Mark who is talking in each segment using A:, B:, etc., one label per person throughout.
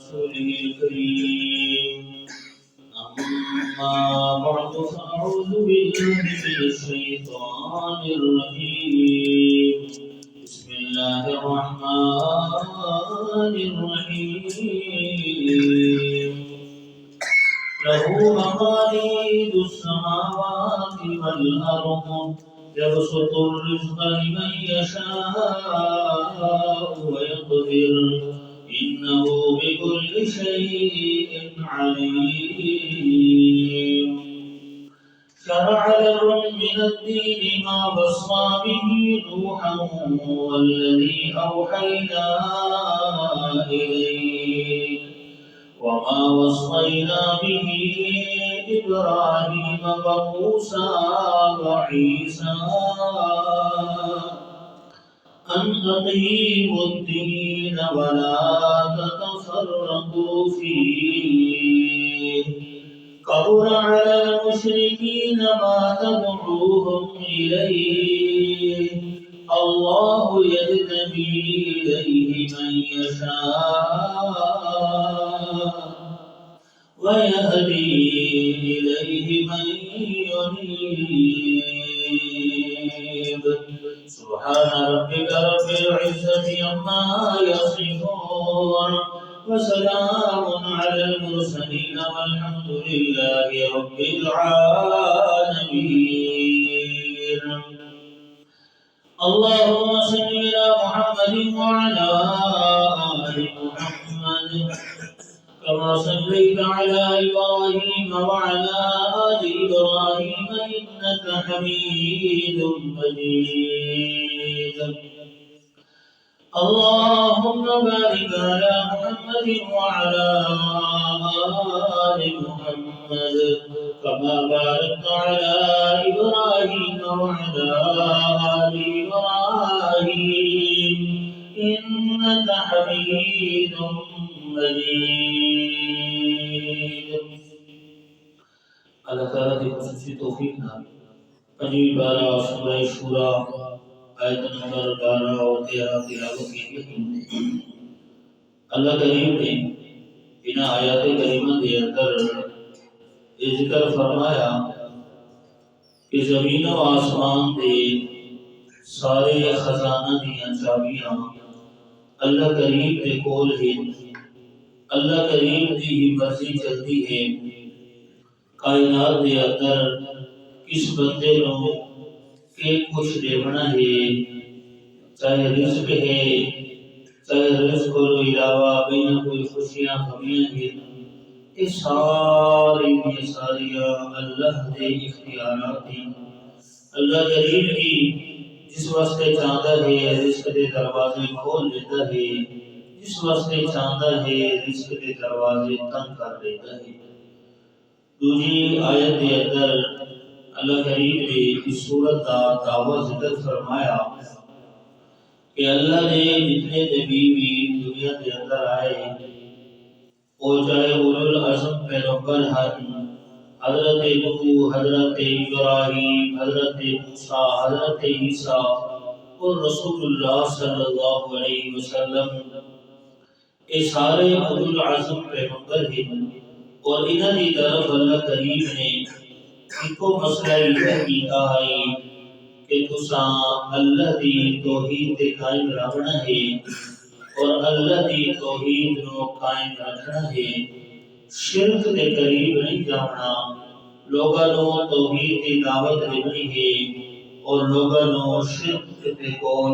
A: رسوله الكريم أما بعد فأعوذ بالله من الشيطان الرجيم بسم الله الرحمن الرحيم له مقاليد السماوات والأرض يبسط الرزق لمن يشاء ويقدر إنه بكل شيء عليم شرع لكم من الدين ما وصى به نوحا والذي أوحينا إليك وما وصينا به إبراهيم وموسى وعيسى أن أقيموا الدين ولا تتفرقوا فيه كبر على المشركين ما تدعوهم إليه الله يجتبي إليه من يشاء ويهدي إليه من ينيب سبحان ربك رب العزة عما يصفون وسلام على المرسلين والحمد لله رب العالمين اللهم صل على محمد وعلى آل محمد كما صليت على إبراهيم وعلى آل إبراهيم إنك حميد مجيد اللهم بارك على محمد وعلى آل محمد كما باركت على إبراهيم وعلى آل إبراهيم إنك حميد مجيد اللہ تعالیٰ کی خصوصی توفیق نال پنجویں بارہ سورہ شورا آیت نمبر 12 اور 13 تلاوت کی گئی۔ اللہ کریم نے ان آیات کریمہ کے اندر یہ ذکر فرمایا کہ زمین و آسمان کے سارے خزانہ دیاں چابیاں اللہ کریم کے کول ہیں، اللہ کریم کی ہی مرضی چلتی ہے۔ کائنات کے اندر کس بندے نو کہ کچھ دیونا ہے، چاہے رزق ہے، چاہے رزق کو علاوہ بین کوئی خوشیاں غمیاں ہیں، یہ ساری ساریاں اللہ کے اختیارات ہیں۔ اللہ کریم ہی جس واسطے چاہتا ہے رزق کے دروازے کھول دیتا ہے، جس واسطے چاہتا ہے رزق کے دروازے تنگ کر دیتا ہے۔ دوسری آیت کے اندر اللہ کریم نے اس صورت کا دعویٰ ذکر فرمایا کہ اللہ نے جتنے نبی بھی دنیا کے اندر آئے وہ چاہے اولو العزم پیغمبر حضرت نوح، حضرت ابراہیم، حضرت موسیٰ، حضرت عیسیٰ اور رسول اللہ صلی اللہ علیہ وسلم، یہ سارے اولو العزم پیغمبر ہیں اور انہاں دی طرف اللہ کریم نے ان کو مسئلہ یہ کیتا ہے کہ تساں اللہ دی توحید تے قائم رکھنا ہے اور اللہ دی توحید نو قائم رکھنا ہے، شرک دے قریب نہیں جانا، لوگاں نو توحید دی دعوت دینی ہے اور لوگاں نو شرک دے کول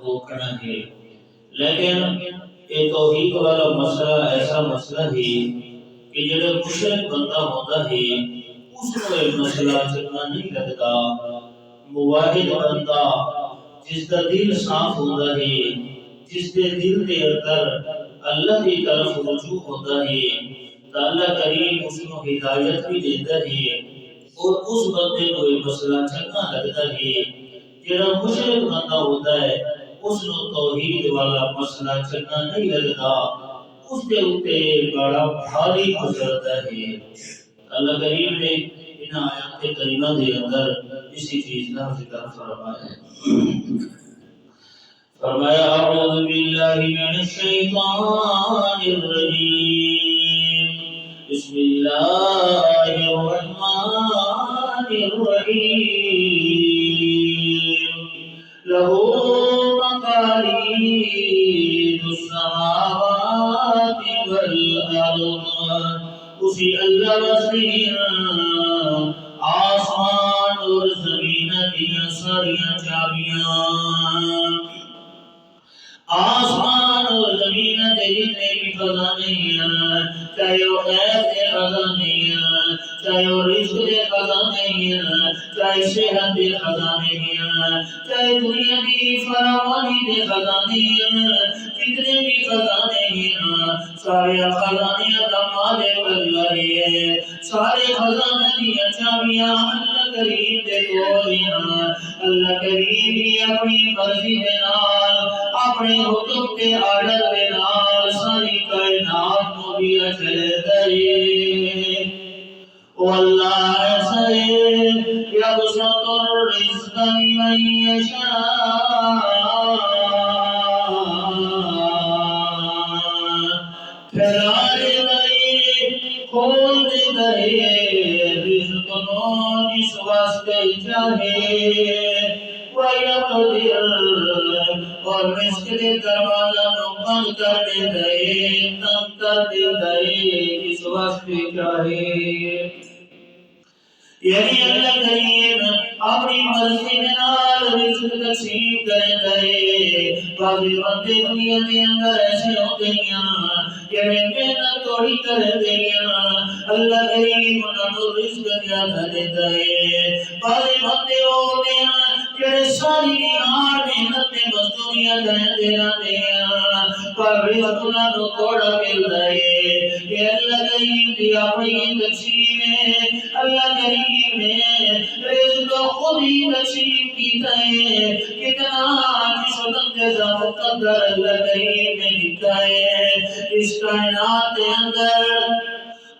A: روکنا ہے۔ لیکن یہ توحید والا مسئلہ ایسا مسئلہ ہے کہ جڑا مشرک بندہ ہوتا ہے اس کو یہ مسئلہ چنگا نہیں لگتا۔ موحد بندہ جس کا دل صاف ہوتا ہے، جس کے دل کے اندر اللہ کی طرف رجوع ہوتا ہے تو اللہ کریم اس کو ہدایت بھی دیتا ہے اور اس بندے کو یہ مسئلہ چنگا لگتا ہے۔ جڑا مشرک بندہ ہوتا ہے اس کو توحید والا مسئلہ چنگا نہیں لگتا، اس کے اوپر بڑا بھاری گزرتا ہے۔ اللہ کریم نے ان آیات کریمہ کے اندر اسی چیز کا ذکر فرمایا ہے۔ فرمایا اعوذ باللہ من الشیطان الرجیم بسم اللہ الرحمن الرحیم لہ مقالید السماوات والارض، اسی اللہ بستے آسمان اور زمین کی ساریاں چابیاں، آسمان اور زمین کے جتنے بھی خزانے ہیں، چاہے وہ غیب کے خزانے ہیں، چاہے وہ رزق کے خزانے ہیں، چاہے صحت کے خزانے ہیں، چاہے دنیا کی فراوانی کے خزانے ہیں، جتنے بھی خزانے ہیں، سارے خزانے کا مالک اللہ ہے، سارے خزانے کی چابیاں اللہ کریم دے کول ہیں۔ اللہ کریم ہی اپنی مرضی دے نال، اپنے حکم کے آرڈر دے نال ساری کائنات کو بھی چلے گئے۔ واللہ ایسا ہے یبسط الرزق لمن یشاء، پھیلا دیتا ہے، کھول دیتا ہے رزق کو جس واسطے چاہے، وَيَقْدِرُ، اور رزق کے دروازہ کو بند کر دیتا ہے، تنگ کر دیتا ہے جس واسطے چاہے۔ یعنی اللہ کریم اپنی مرضی کے نال رزق تقسیم کرتا ہے۔ بعض بندے دنیا کے اندر ایسے ہوتے ہیں کہ محنت تھوڑی کرتے ہیں، اللہ کریم انہوں کو رزق زیادہ دیتا ہے۔ بعض بندے ہوتے ہیں کہ ساری دیہات محنت میں مزدوریاں کرتے رہتے ہیں، پر رزق انہوں کو تھوڑا ملتا ہے۔ یہ اللہ کریم کی اپنی تقسیم ہے۔ اللہ کریم نے رزق خود ہی تقسیم کیتا ہے، کتنا جس بندے کا مقدر اللہ کریم نے لکھا ہے اس کائنات کے اندر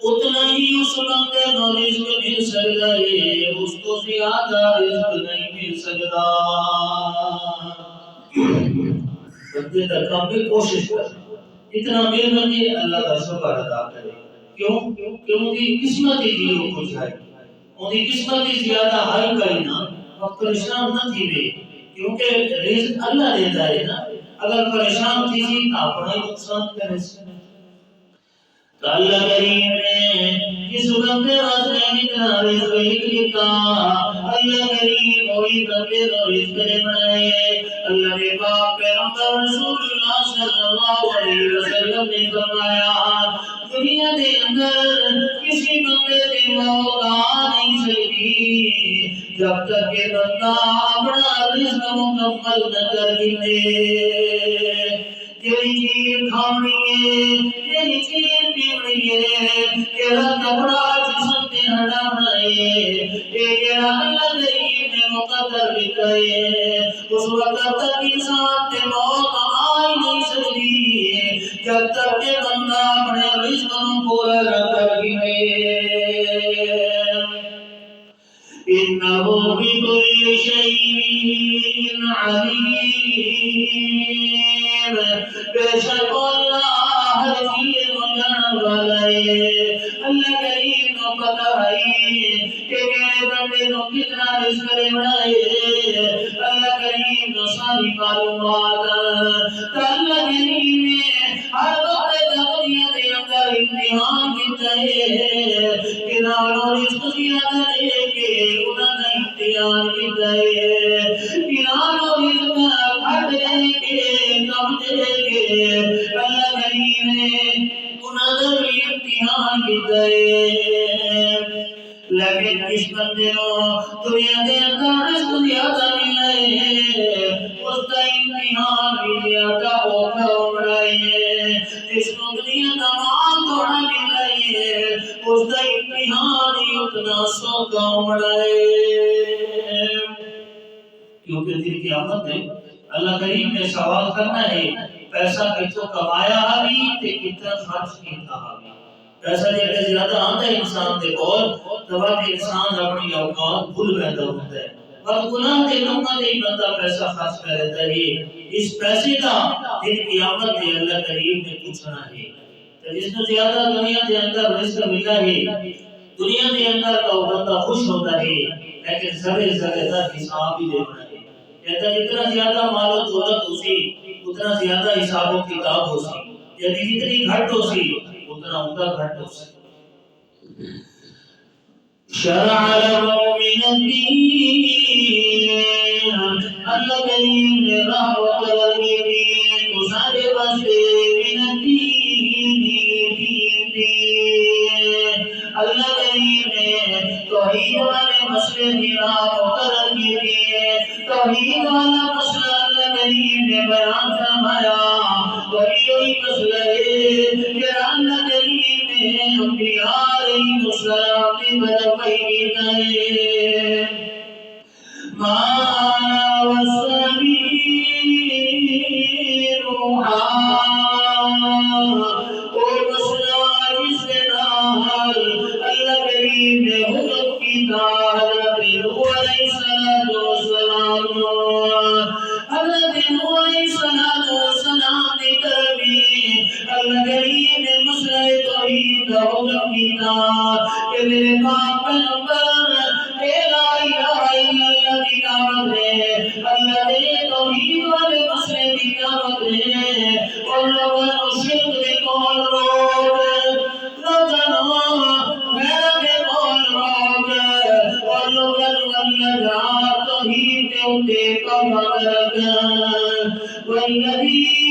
A: اتنا ہی اس بندے کو رزق مل سکتا ہے، اس کو زیادہ رزق نہیں مل سکتا۔ بندے کا کام بھی کوشش کر، اتنا محنت ہے اللہ کا شکر ادا کرے۔ کیوں کہ ان کی قسمت ہی جو کچھ ہے، ان کی قسمت ہی زیادہ ہائی کری نا، اب پریشان نہ تھی بے، کیونکہ رزق اللہ دیتا ہے نا۔ اگر پریشان تھی تو اپنا ہی نقصان کرے سے۔ تو اللہ کریم نے جس بندے واسطے اتنا رزق لکھا، اللہ کریم وہی بندے کو رزق نے بنائے۔ اللہ نے پاک پیغمبر رسول اللہ صلی اللہ علیہ وسلم نے فرمایا دنیا کے اندر کسی بندے کی موت آ نہیں سکتی جب تک کہ بندہ اپنا رزق مکمل نہ کر دے۔ تیری چیز کھانی ہے، تیری چیز پیونی ہے، تیرا کپڑا جسم تے ہٹانا ہے، یہ تیرا اللہ کریم نے مقدر لکھا ہے۔ اس وقت تک انسان تے موت آ ہی نہیں سکتی جب تک کہ بندہ اپنے رزق کو پورا نہ کر دے۔ إنه بكل شيء عليم، بے شک اللہ ہر چیز کو جاننے والا ہے۔ اللہ کریم کو پتہ ہے کہ میرے بندے کو کتنا رزق دینا ہے، اللہ کریم کو ساری معلومات۔ تو اللہ کریم نے ہر وقت دنیا کے اندر امتحان کیتا ہے کہ نالوں رزق زیادہ دے کے انہاں کا امتحان کیتا ہے، کہ نالوں رزق گھٹ دے کے کم دے کے اللہ کریم نے انہاں کا بھی امتحان کیتا ہے۔ لیکن اس بندے کو دنیا کے اندر رزق زیادہ ملا ہے، اس کا امتحان بھی زیادہ اوکھا ہو رہا ہے۔ جس کو دنیا کا مال تھوڑا ملا ہے، اس کا امتحان ہی اتنا سوکھا ہو رہا ہے۔ کیونکہ دن قیامت میں اللہ کریم نے سوال کرنا ہے پیسہ کتنا کمایا ہے تے کتنا خرچ کیتا ہے۔ پیسہ جب زیادہ آتا ہے انسان دے کول تو وقت انسان اپنی اوقات بھول بیٹھا ہوتا ہے، اور گناہ دے لوگوں نے بندہ پیسہ خرچ کر دیتا ہے اس پیسے کا دن قیامت میں اللہ کریم نے پوچھنا ہے کہ جس کو زیادہ دنیا کے اندر رزق ملا ہے دنیا کے اندر تو بندہ خوش ہوتا ہے لیکن سرے سرے کا حساب بھی دینا ہے کہتا ہے جتنا زیادہ مال و دولت ہوسی اتنا زیادہ حساب و کتاب ہوسی یعنی جتنی گھٹ ہوسی اتنا ان کا گھٹ ہوسی شرع لهم من الدين الذي رحمة الدين تصادق من الدين الذي توحید والے مسئلے دینا مقرر کیے توحید والا مسئلہ اللہ کریم نے بیان فرمایا وہی مسئلہ ہے کہ اللہ کریم نے انبیاء علیہ السلام کی برپائی کرے ما وصبی روحا اور مسئلہ جس سے نال اللہ کریم نے حکم کی حضرت نوح علیہ السلام حضرت نوح علیہ السلام نے کربی اللہ کریم نے مسئلہ توحید کا حکم کیا کہ میرے پاک پیغمبر لا الہ الا اللہ کی دعوت ہے اللہ نے توحید والے مسئلے کی دعوت ہے اور لوگوں کو شرک کے قول روک لوگوں میرا کے قول روک اور لوگوں اللہ جہاں توحید کے اتے پاک رکھ والذی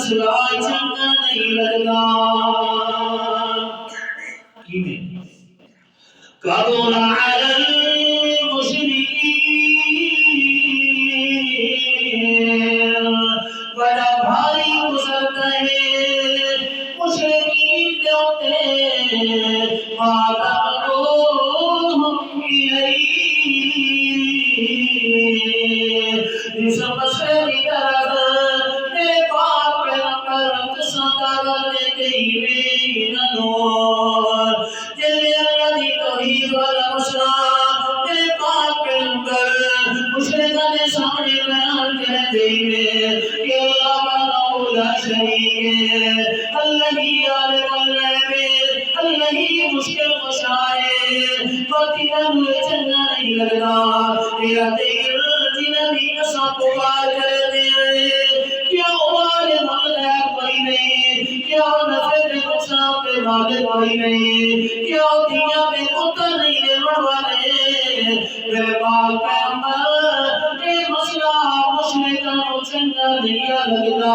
A: مسئلہ چنگا نہیں لگا کبر علی المشرکین بڑا بھاری گزرتا ہے مشرکین کے ہوتے اس مسئلے کی طرف میرے پاک پیغمبر سادہ دیتے ہوئے انہوں جلوے اللہ دی توحید والا مسئلہ میرے پاک پیغمبر مشرکہ نے سامنے بیان کرتے ہوئے کہ اللہ وحدہ لا شریک ہے اللہ ہی عالم الغیب اللہ ہی مشکل کشا ہے فاتحہ ہوئے چنگا نہیں لگنا تیرا دیر جنہ دی قسم پکار کرتے ہیں کیا عالم الغیب کوئی نہیں کیا نفع دے نقصان پہ مالک کوئی نہیں کیا دنیا پہ کتا نہیں دیوڑ والے میرے پاک پیغمبر اے مسئلہ مشرکان و چنگا نہیں لگتا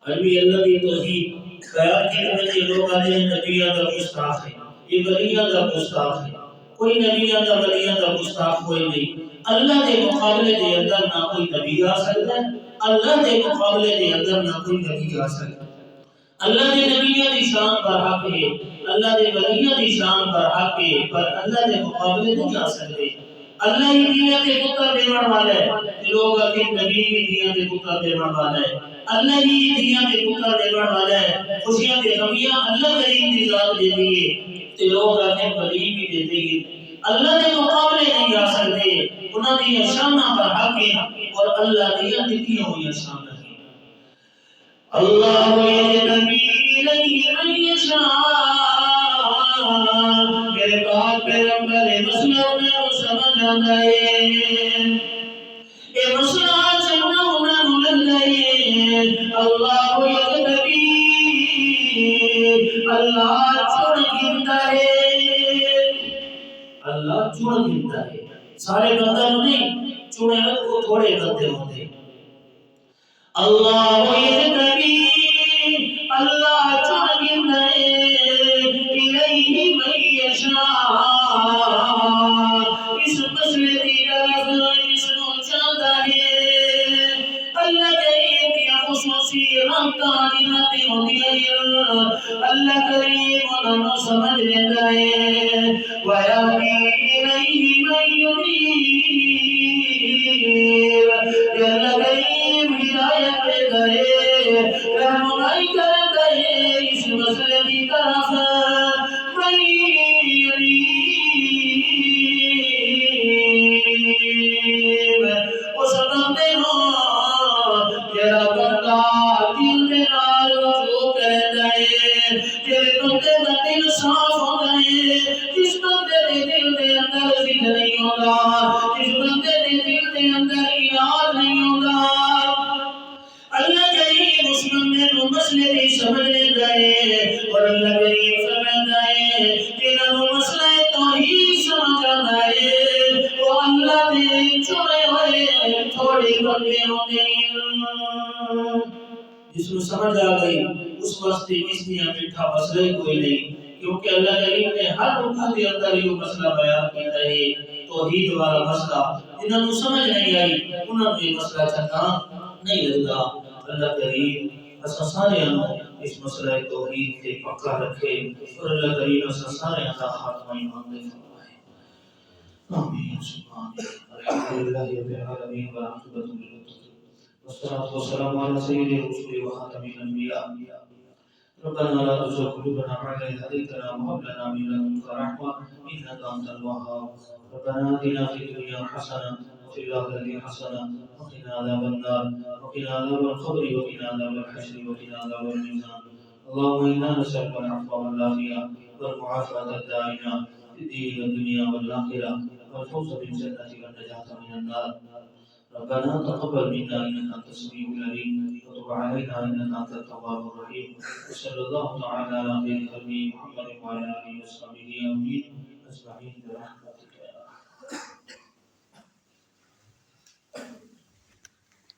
A: ابھی اللہ دی توحید خیال کی وجہ لوگ آتے ہیں نبیوں کا گستاخ ہے یہ ولیوں کا گستاخ ہے کوئی نبیوں کا ولیوں کا گستاخ کوئی نہیں اللہ کے مقابلے دے اندر نہ کوئی نبی آ سکتا ہے اللہ کے مقابلے دے اندر نہ کوئی نبی آ سکتا ہے اللہ کے نبیوں کی شان پر حق ہے اللہ کے ولیوں کی شان پر حق ہے پر اللہ کے مقابلے نہیں آ سکتے اللہ ہی دیا کے پتر دیوان والا ہے لوگ اگر نبی ہی دیا کے پتر دیوان والا ہے اللہ ہی دیا کے پتر دیوان والا ہے خوشیاں کے غمیاں اللہ کریم کی ذات دے دیئے تے لوگ اگر ولی بھی دیتے ہیں اللہ کے مقابلے نہیں آ سکتے انہوں نے شانہ پر حق ہے اور اللہ دیا دیتی ہوئی شانہ ہے اللہ یجتبی الیہ من یشاء میرے پاک پیغمبر مسئلہ انہوں نے سمجھ آتا ہے اے مسئلہ چنگا انہوں نے لگتا ہے اللہ یجتبی اللہ چڑ گنتا ہے اللہ چڑ گنتا ہے سارے بندہ نہیں چڑے کو تھوڑے بندے ہوتے اللہ یجتبی اللہ چڑ گنتا ہے الیہ من یشاء اس مسئلے کی طرف جس کو چاہتا ہے اللہ کریم کی خصوصی رحمتاں جناتے ہوتی ہیں اللہ کریم انہوں سمجھ لیتا ہے وَيَهْدِي إِلَيْهِ مَن يُنِيبُ اللہ کریم ہدایت دیتا ہے رہنمائی کرتا ہے اس مسئلے کی طرف مَن يُنِيبُ اس بندے ہو جڑا بندہ دل دے نال رجوع کرتا ہے جڑے بندے دا دل صاف ہوتا ہے جس بندے دے دل دے اندر ضد نہیں ہوتا جس بندے دے دل دے اندر اناد نہیں ہوتا اللہ کریم اس بندے کو مسئلے کی سمجھ لیتا ہے اور اللہ کریم فرماتا ہے کہ نہ وہ مسئلہ توحید سمجھ آتا ہے وہ اللہ نے چنے ہوئے تھوڑے بندے ہوتے ہیں جس کو سمجھ آ گئی اس واسطے اس نے میٹھا مسئلہ کوئی نہیں کیونکہ اللہ کریم نے ہر رکن کے اندر یہ مسئلہ بیان کیا ہے توحید والا مسئلہ جنہوں نے سمجھ نہیں آئی انہوں نے مسئلہ چنگا نہیں لگا اللہ کریم اساں سارے اس مسئلہ توحید کے پکا رکھے اور اللہ کریم اساں سارے کا خاتمہ ایمان دے فرمائے آمین سبحان الحمدللہ رب العالمین والعاقبۃ للمتقین والصلاة والسلام على سيد الرسل وخاتم الأنبياء ربنا لا تزغ قلوبنا بعد إذ هديتنا وهب لنا من لدنك رحمة إنك أنت الوهاب ربنا آتنا في الدنيا حسنة وفي الآخرة حسنة وقنا عذاب النار وقنا عذاب القبر وقنا عذاب الحشر وقنا عذاب الميزان اللهم إنا نسألك العفو والعافية والمعافاة الدائمة في الدين والدنيا والآخرة والفوز بالجنة والنجاة من النار ربنا تقبل منا انك انت السميع العليم وتب علينا انك انت التواب الرحيم وصلى الله تعالى على خير خلقه محمد وعلى اله وصحبه اجمعين برحمتك